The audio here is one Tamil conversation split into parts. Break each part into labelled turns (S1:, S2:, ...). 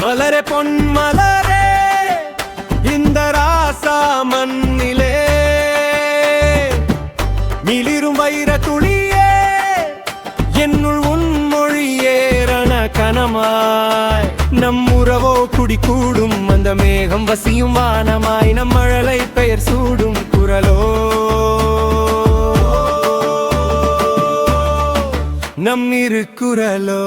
S1: மலரே பொன் மலரே இந்த ராசா மண்ணிலே மிளிரும் வைர துளியே என்னுள் உன்மொழியேறன கனமாய் நம் உறவோ குடி கூடும் அந்த மேகம் வசியும் வானமாய் நம் மழலை பெயர் சூடும் குரலோ நம் இரு குரலோ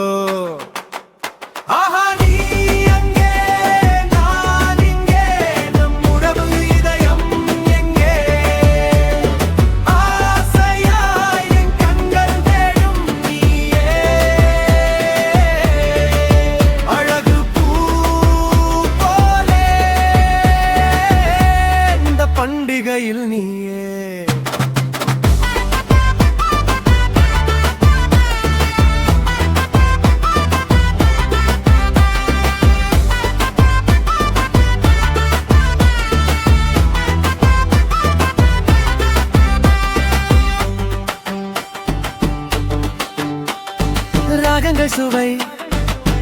S1: பண்டிகையில் நீயே ராகங்கள் சுவை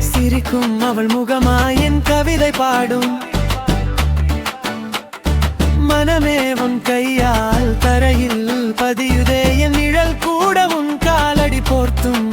S1: சிரிக்கும் அவள் முகமாய் என் கவிதை பாடும் மனமே உன் கையால் தரையில் பதியுதே என் நிழல் கூட உன் காலடி போர்த்தும்